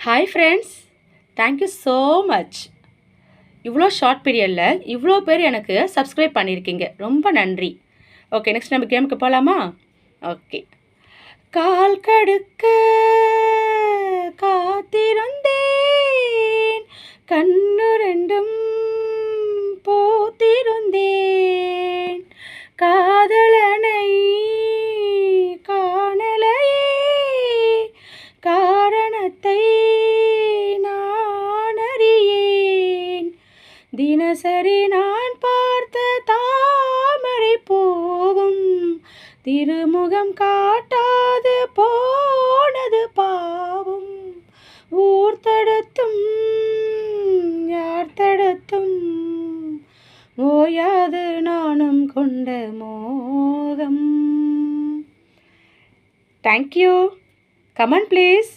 Hi friends, thank you so much. இவ்வளோ short பீரியடில் இவ்வளோ பேர் எனக்கு சப்ஸ்கிரைப் பண்ணியிருக்கீங்க, ரொம்ப நன்றி. ஓகே, நெக்ஸ்ட் நம்ம கேமுக்கு போகலாமா? ஓகே. கால் கடுக்க காத்திருந்தேன், கண்ணு ரெண்டும் போத்திருந்தேன், காதலனை காணலையே, காரணத்தை நான் அறியேன், தினசரி நான் பார்த்த தாமரை போகும் திருமுகம் காட்டாது போனது பாவம், ஊர் தடுத்தும் யார் தடுத்தும் ஓயாது நாணம் கொண்ட மோகம். தேங்க்யூ. Comment please.